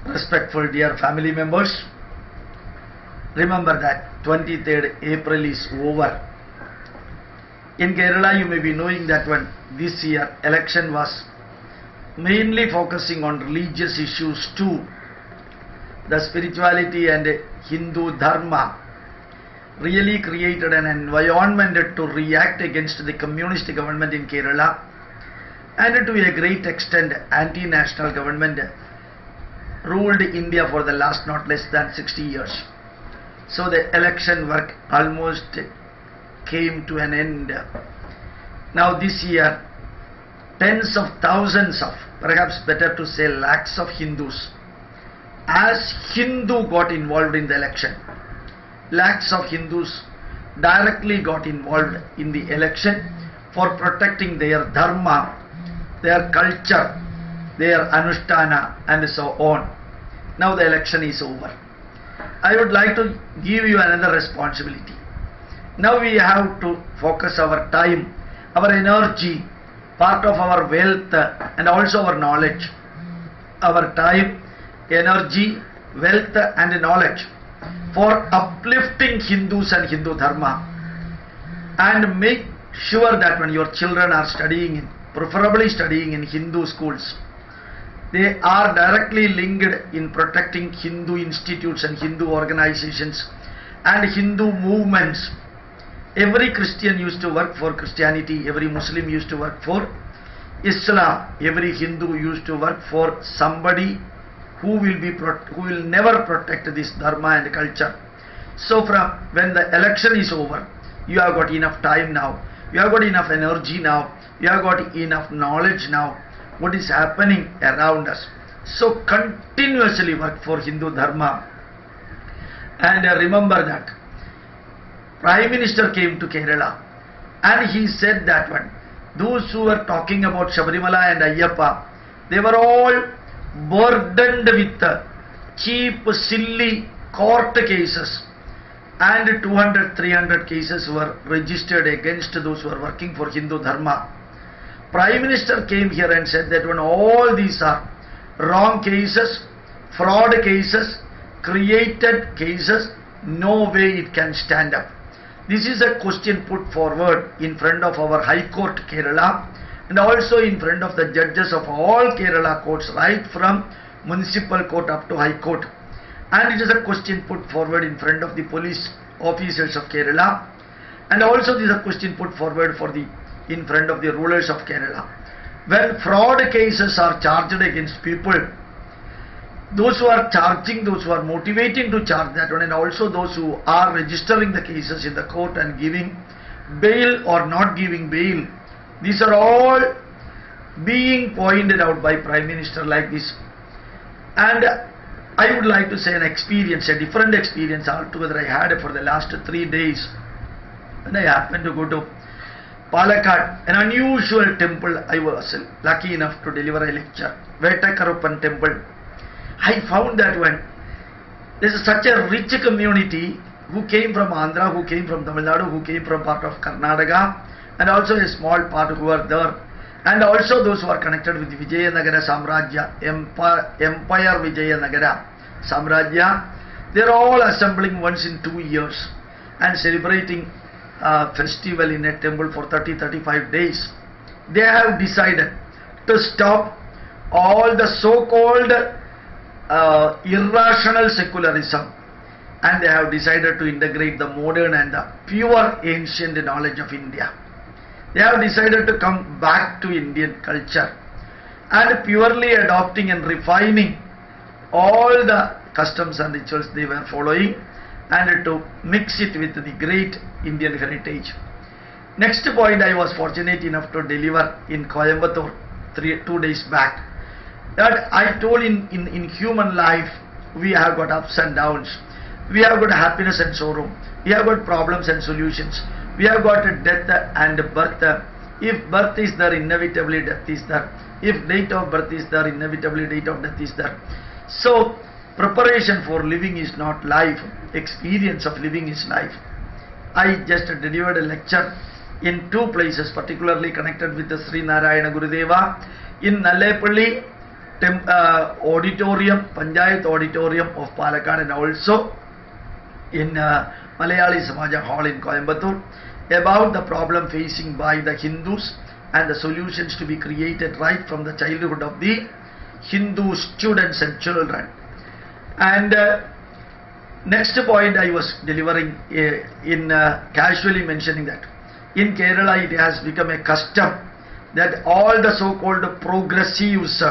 Respectful dear family members, remember that 23rd April is over. In Kerala, you may be knowing that when this year election was mainly focusing on religious issues too. The spirituality and Hindu Dharma really created an environment to react against the communist government in Kerala, and to a great extent anti-national government ruled India for the last not less than 60 years. So the election work almost came to an end. Now this year, tens of thousands of, perhaps better to say lakhs of Hindus, as Hindu got involved in the election. Lakhs of Hindus directly got involved in the election for protecting their dharma, their culture, their anushtana and so on. Now the election is over. I would like to give you another responsibility. Now we have to focus our time, our energy, part of our wealth and also our knowledge. Our time, energy, wealth and knowledge for uplifting Hindus and Hindu Dharma, and make sure that when your children are studying, preferably studying in Hindu schools, they are directly linked in protecting Hindu institutes and Hindu organizations and Hindu movements. Every Christian used to work for Christianity, every Muslim used to work for Islam, every Hindu used to work for somebody who will never protect this dharma and culture. So from when the election is over, you have got enough time now, you have got enough energy now, you have got enough knowledge now, what is happening around us. So continuously work for Hindu Dharma. And remember that Prime Minister came to Kerala and he said that one, those who were talking about Sabarimala and Ayyappa, they were all burdened with cheap, silly court cases, and 200-300 cases were registered against those who are working for Hindu Dharma. Prime Minister came here and said that when all these are wrong cases, fraud cases, created cases, no way it can stand up. This is a question put forward in front of our High Court Kerala and also in front of the judges of all Kerala courts, right from Municipal Court up to High Court. And it is a question put forward in front of the police officers of Kerala, and also this is a question put forward in front of the rulers of Kerala. When fraud cases are charged against people, those who are charging, those who are motivating to charge that one, and also those who are registering the cases in the court and giving bail or not giving bail, these are all being pointed out by Prime Minister like this. And I would like to say an experience, a different experience altogether I had for the last 3 days. When I happened to go to Palakkad, an unusual temple, I was lucky enough to deliver a lecture, Vettakaruppan temple. I found that when there is such a rich community who came from Andhra, who came from Tamil Nadu, who came from part of Karnataka, and also a small part who are there, and also those who are connected with Vijayanagara Samrajya, Empire Vijayanagara Samrajya, they are all assembling once in 2 years and celebrating a festival in a temple for 30-35 days. They have decided to stop all the so-called irrational secularism, and they have decided to integrate the modern and the pure ancient knowledge of India. They have decided to come back to Indian culture and purely adopting and refining all the customs and rituals they were following and to mix it with the great Indian heritage. Next point, I was fortunate enough to deliver in Coimbatore 2 days back. That I told in human life, we have got ups and downs, we have got happiness and sorrow, we have got problems and solutions, we have got death and birth. If birth is there, inevitably death is there. If date of birth is there, inevitably date of death is there. So preparation for living is not life, experience of living is life. I just delivered a lecture in 2 places, particularly connected with the Sri Narayana Gurudeva in Nallepalli auditorium, Panchayat auditorium of Palakkad, and also in Malayali Samaja Hall in Coimbatore, about the problem facing by the Hindus and the solutions to be created right from the childhood of the Hindu students and children. And next point I was delivering in casually mentioning that in Kerala it has become a custom that all the so-called progressives,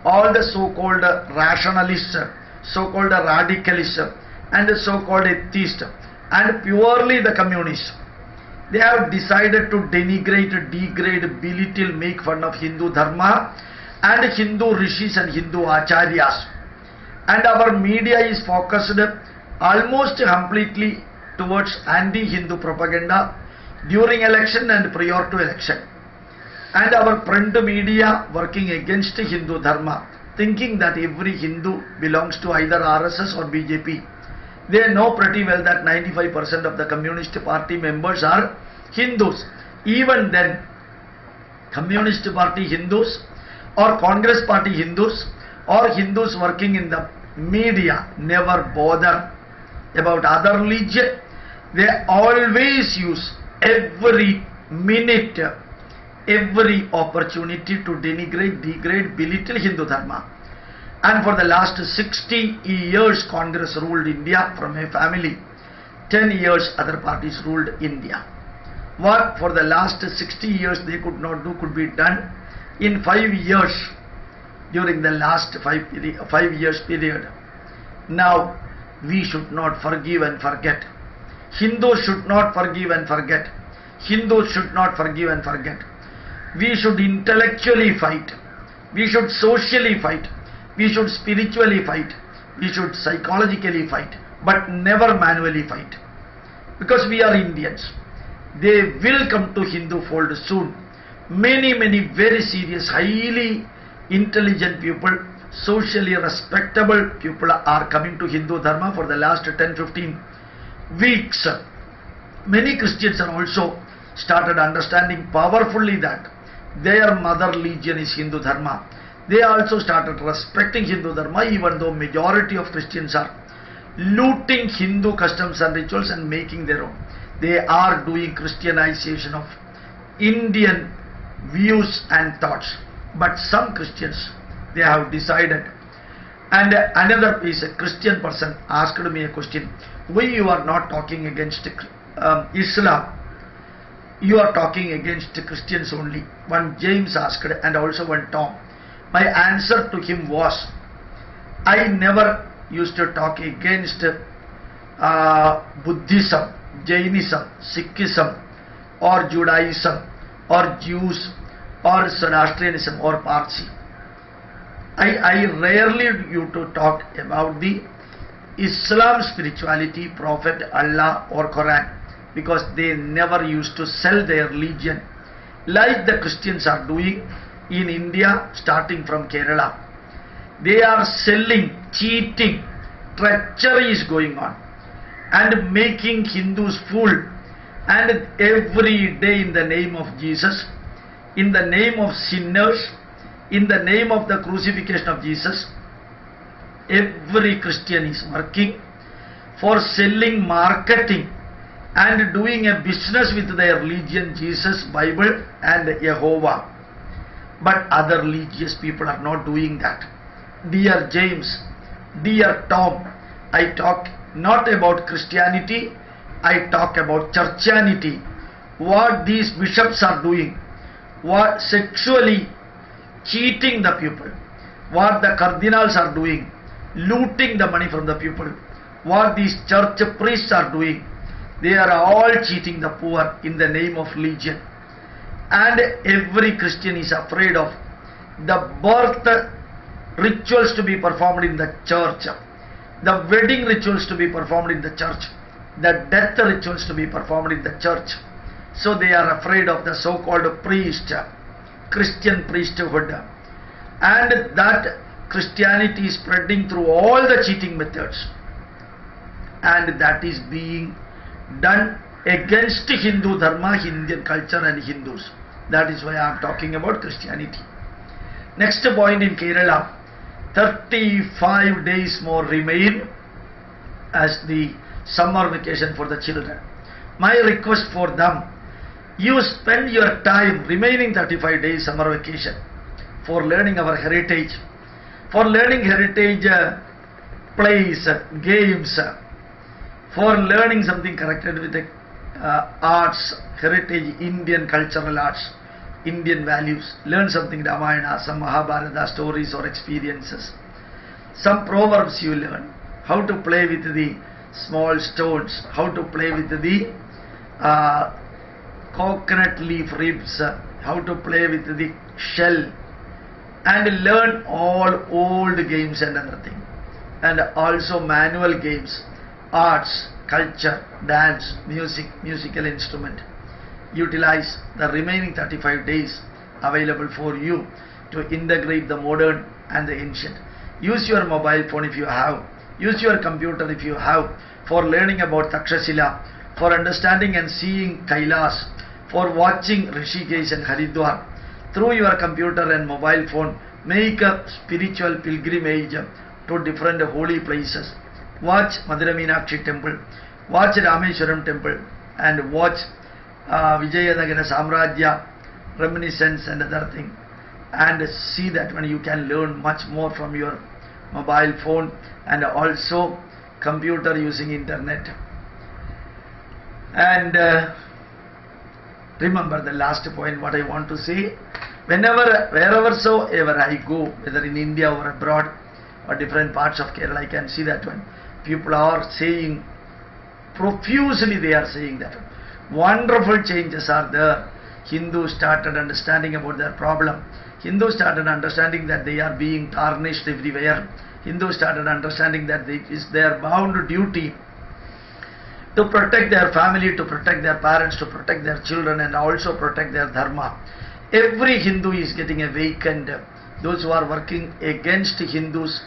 all the so-called rationalists, so-called radicalists, and the so-called atheists, and purely the communists, they have decided to denigrate, degrade, belittle, make fun of Hindu Dharma and Hindu rishis and Hindu acharyas. And our media is focused almost completely towards anti-Hindu propaganda during election and prior to election. And our print media working against Hindu Dharma, thinking that every Hindu belongs to either RSS or BJP. They know pretty well that 95% of the Communist Party members are Hindus. Even then, Communist Party Hindus or Congress Party Hindus or Hindus working in the media never bother about other religion. They always use every minute, every opportunity to denigrate, degrade, belittle Hindu Dharma. And for the last 60 years Congress ruled India from a family. 10 years other parties ruled India. What for the last 60 years they could not do could be done in 5 years during the last 5 years period. Now we should not forgive and forget. Hindus should not forgive and forget. Hindus should not forgive and forget. We should intellectually fight. We should socially fight. We should spiritually fight. We should psychologically fight. But never manually fight. Because we are Indians. They will come to Hindu fold soon. Many very serious, highly intelligent people, socially respectable people are coming to Hindu Dharma for the last 10-15 weeks. Many Christians are also started understanding powerfully that their mother religion is Hindu Dharma. They also started respecting Hindu Dharma, even though majority of Christians are looting Hindu customs and rituals and making their own. They are doing Christianization of Indian views and thoughts. But some Christians, they have decided. And another is a Christian person asked me a question. Why you are not talking against Islam? You are talking against Christians only. One James asked and also one Tom. My answer to him was, I never used to talk against Buddhism, Jainism, Sikhism or Judaism or Jews or Zoroastrianism or Parsi. I rarely used to talk about the Islam spirituality, Prophet, Allah or Quran, because they never used to sell their religion like the Christians are doing in India, starting from Kerala. They are selling, cheating, treachery is going on and making Hindus fool, and every day in the name of Jesus, in the name of sinners, in the name of the crucifixion of Jesus, every Christian is working for selling, marketing and doing a business with their religion, Jesus, Bible and Jehovah. But other religious people are not doing that. Dear James, dear Tom, I talk not about Christianity, I talk about churchianity. What these bishops are doing, what sexually cheating the people, what the cardinals are doing, looting the money from the people, what these church priests are doing, they are all cheating the poor in the name of religion. And every Christian is afraid of the birth rituals to be performed in the church, the wedding rituals to be performed in the church, the death rituals to be performed in the church. So they are afraid of the so-called priest, Christian priesthood, and that Christianity is spreading through all the cheating methods, and that is being done against Hindu Dharma, Indian culture and Hindus. That is why I am talking about Christianity. Next point in Kerala, 35 days more remain as the summer vacation for the children. My request for them, you spend your time remaining 35 days summer vacation for learning our heritage, for learning heritage plays, games, for learning something connected with the arts, heritage, Indian cultural arts, Indian values. Learn something Ramayana, some Mahabharata stories or experiences. Some proverbs you learn. How to play with the small stones, how to play with the coconut leaf ribs, how to play with the shell, and learn all old games and everything. And also manual games, arts, culture, dance, music, musical instrument. Utilize the remaining 35 days available for you to integrate the modern and the ancient. Use your mobile phone if you have, use your computer if you have, for learning about Takshashila, for understanding and seeing Kailas, for watching Rishikesh and Haridwar. Through your computer and mobile phone, make a spiritual pilgrimage to different holy places. Watch Madura Meenakshi temple, watch Rameshwaram temple, and watch Vijayanagara Samrajya reminiscence and other thing, and see that when you can learn much more from your mobile phone and also computer using internet. And remember the last point what I want to say, wherever soever I go, whether in India or abroad or different parts of Kerala, I can see that when people are saying profusely, they are saying that wonderful changes are there. Hindus started understanding about their problem. Hindus started understanding that they are being tarnished everywhere. Hindus started understanding that it is their bound duty to protect their family, to protect their parents, to protect their children, and also protect their dharma. Every Hindu is getting awakened. Those who are working against Hindus,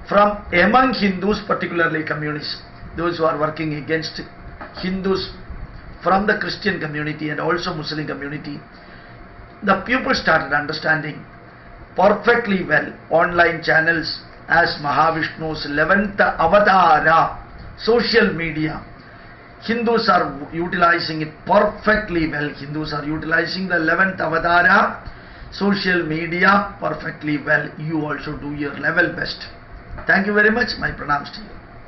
from among Hindus, particularly communists, those who are working against Hindus from the Christian community and also Muslim community, the people started understanding perfectly well online channels as Mahavishnu's 11th avatara, social media. Hindus are utilizing it perfectly well. Hindus are utilizing the 11th avatara, social media perfectly well. You also do your level best. Thank you very much. My pranams to you.